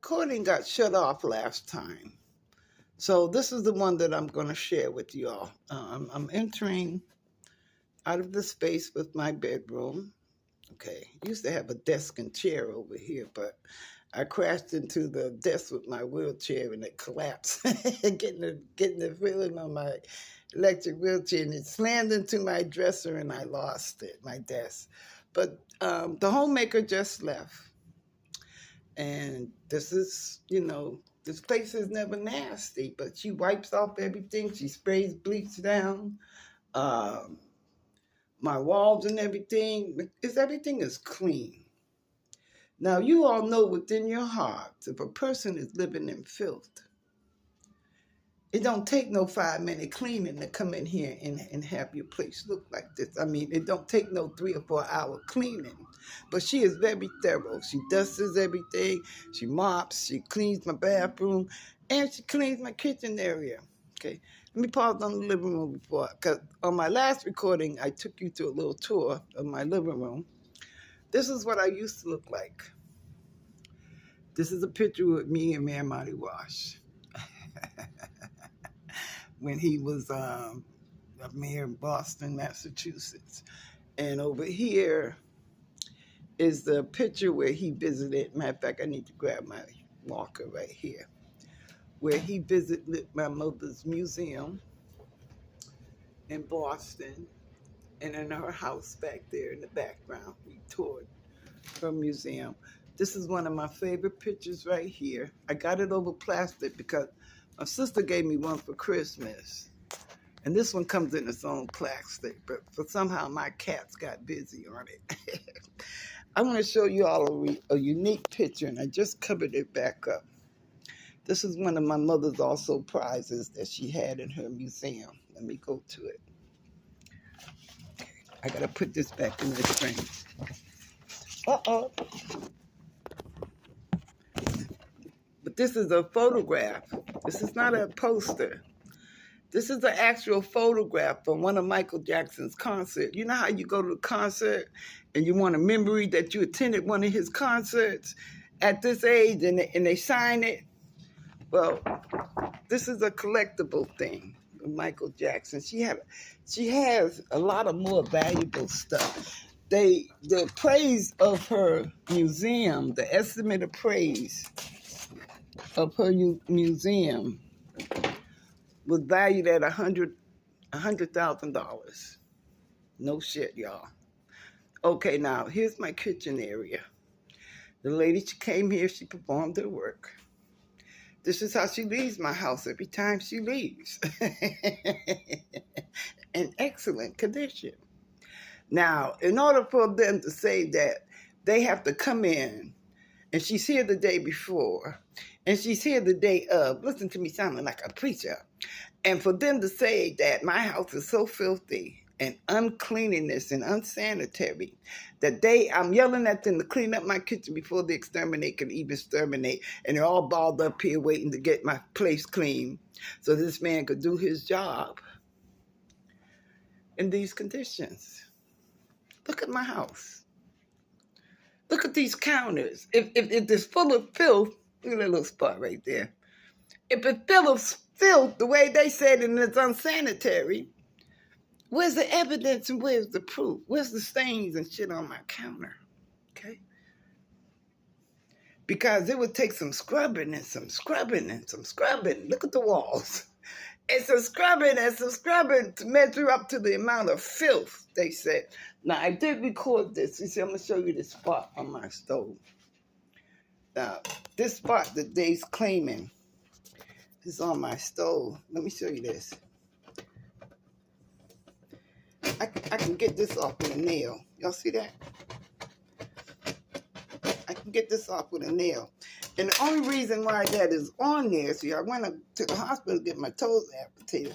recording got shut off last time. So this is the one that I'm going to share with you all. I'm entering out of the space with my bedroom. Okay, used to have a desk and chair over here, but I crashed into the desk with my wheelchair and it collapsed. getting the feeling on my electric wheelchair, and it slammed into my dresser and I lost it, my desk. But the homemaker just left. And this is, this place is never nasty, but she wipes off everything. She sprays bleach down. Um, my walls and everything, everything is clean. Now, you all know within your hearts, if a person is living in filth, it don't take no 5-minute cleaning to come in here and have your place look like this. I mean, it don't take no 3 or 4 hour cleaning. But she is very thorough. She dusts everything. She mops. She cleans my bathroom. And she cleans my kitchen area. Okay. Let me pause on the living room before. Because on my last recording, I took you to a little tour of my living room. This is what I used to look like. This is a picture with me and Mayor Marty Wash. When he was a mayor in Boston, Massachusetts. And over here is the picture where he visited. Matter of fact, I need to grab my walker right here. Where he visited my mother's museum in Boston. And in her house back there in the background, we toured her museum. This is one of my favorite pictures right here. I got it over plastic because my sister gave me one for Christmas. And this one comes in its own plastic, but for somehow my cats got busy on it. I want to show you all a unique picture, and I just covered it back up. This is one of my mother's also prizes that she had in her museum. Let me go to it. Okay, I got to put this back in this frame. Uh-oh. But this is a photograph. This is not a poster. This is an actual photograph from one of Michael Jackson's concerts. You know how you go to a concert and you want a memory that you attended one of his concerts at this age and they sign it? Well, this is a collectible thing of Michael Jackson. She has a lot of more valuable stuff. The praise of her museum, the estimated praise of her museum was valued at $100,000. No shit, y'all. Okay, now here's my kitchen area. The lady, she came here, she performed her work. This is how she leaves my house every time she leaves. In excellent condition. Now, in order for them to say that, they have to come in, and she's here the day before, and she's here the day of. Listen to me sounding like a preacher. And for them to say that my house is so filthy and uncleanliness and unsanitary that I'm yelling at them to clean up my kitchen before the exterminate can even exterminate. And they're all balled up here waiting to get my place clean so this man could do his job in these conditions. Look at my house. Look at these counters. If it's full of filth, look at that little spot right there. If it's full of filth, the way they said it, and it's unsanitary, where's the evidence and where's the proof? Where's the stains and shit on my counter? Okay? Because it would take some scrubbing and some scrubbing and some scrubbing. Look at the walls. And some scrubbing to measure up to the amount of filth, they said. Now, I did record this. You see, I'm going to show you the spot on my stove. Now, this spot that they's claiming is on my stove. Let me show you this. I can get this off with a nail. Y'all see that? I can get this off with a nail. And the only reason why that is on there, see, I went up to the hospital to get my toes amputated.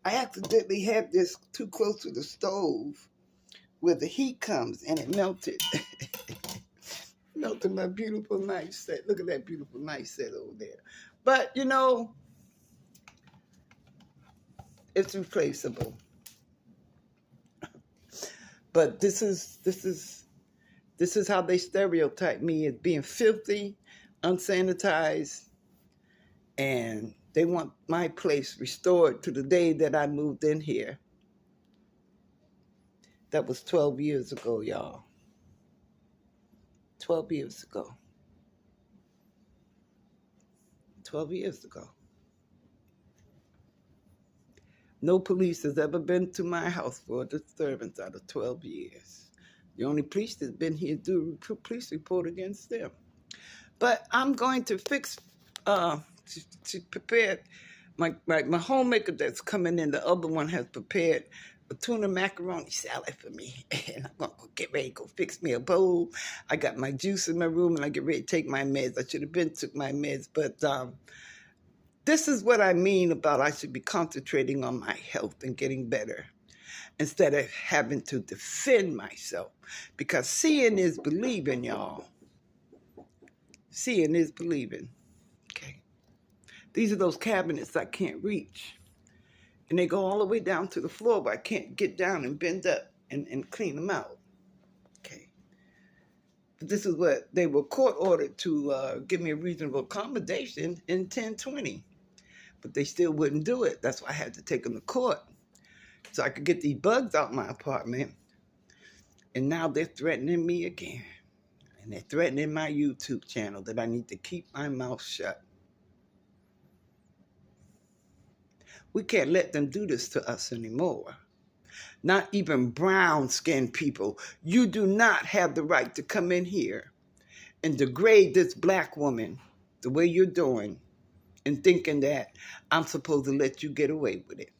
I accidentally had this too close to the stove where the heat comes, and it melted. Melted my beautiful nice set. Look at that beautiful nice set over there. But, it's replaceable. But this is how they stereotype me as being filthy, unsanitized, and they want my place restored to the day that I moved in here. That was 12 years ago, y'all. 12 years ago. 12 years ago. No police has ever been to my house for a disturbance out of 12 years. The only police that's been here do a police report against them. But I'm going to fix, to prepare, my homemaker that's coming in, the other one has prepared a tuna macaroni salad for me. And I'm going to get ready to go fix me a bowl. I got my juice in my room and I get ready to take my meds. I should have been took my meds, but this is what I mean about I should be concentrating on my health and getting better instead of having to defend myself. Because seeing is believing, y'all. Seeing is believing. Okay. These are those cabinets I can't reach. And they go all the way down to the floor, but I can't get down and bend up and clean them out. Okay. But this is what they were court ordered to give me a reasonable accommodation in 1020. But they still wouldn't do it. That's why I had to take them to court so I could get these bugs out my apartment. And now they're threatening me again. And they're threatening my YouTube channel that I need to keep my mouth shut. We can't let them do this to us anymore. Not even brown-skinned people. You do not have the right to come in here and degrade this black woman the way you're doing and thinking that I'm supposed to let you get away with it.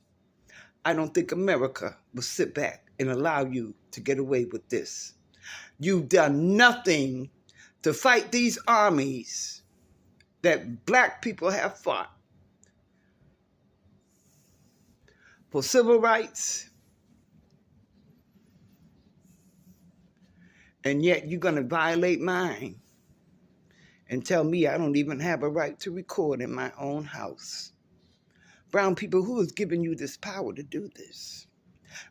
I don't think America will sit back and allow you to get away with this. You've done nothing to fight these armies that black people have fought for civil rights, and yet you're going to violate mine and tell me I don't even have a right to record in my own house. Brown people, who is giving you this power to do this?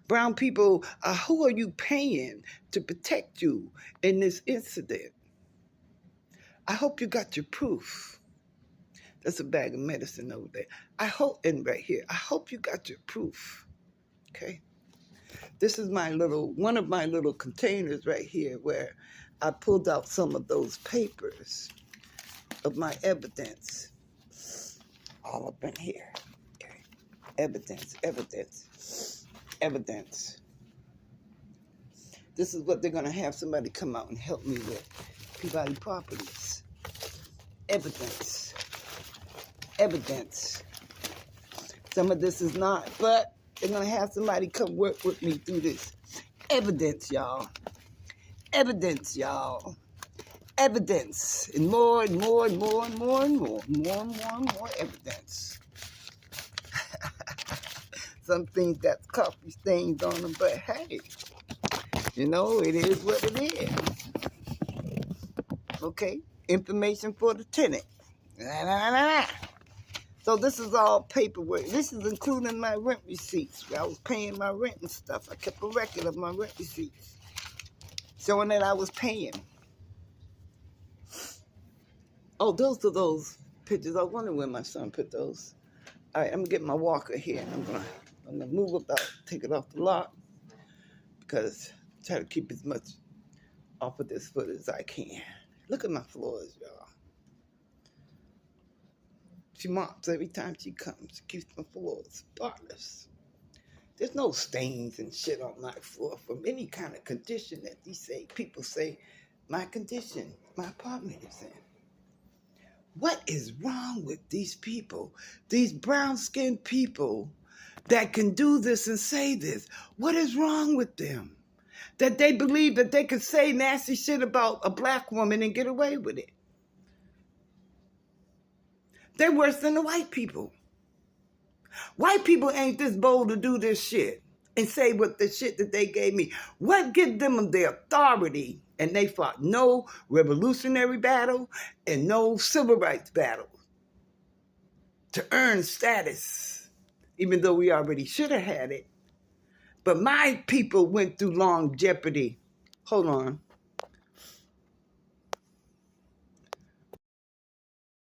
Brown people, who are you paying to protect you in this incident? I hope you got your proof. That's a bag of medicine over there. I hope, and right here, I hope you got your proof. Okay? This is one of my little containers right here where I pulled out some of those papers of my evidence. All up in here. Okay. Evidence. This is what they're going to have somebody come out and help me with. Peabody Properties. Evidence. Some of this is not, but they're going to have somebody come work with me through this. Evidence, y'all. Evidence. And more evidence. Some things got coffee stains on them, but hey, you know, it is what it is. Okay? Information for the tenant. So this is all paperwork. This is including my rent receipts. I was paying my rent and stuff. I kept a record of my rent receipts, showing that I was paying. Oh, those are those pictures. I wonder where my son put those. All right, I'm gonna get my walker here. I'm gonna move about, take it off the lot, because I try to keep as much off of this foot as I can. Look at my floors, y'all. She mops every time she comes. She keeps my floors spotless. There's no stains and shit on my floor from any kind of condition that people say my condition, my apartment is in. What is wrong with these people? These brown-skinned people that can do this and say this. What is wrong with them? That they believe that they can say nasty shit about a black woman and get away with it. They're worse than the white people. White people ain't this bold to do this shit and say what the shit that they gave me. What gives them the authority? And they fought no revolutionary battle and no civil rights battle to earn status, even though we already should have had it. But my people went through long jeopardy. Hold on.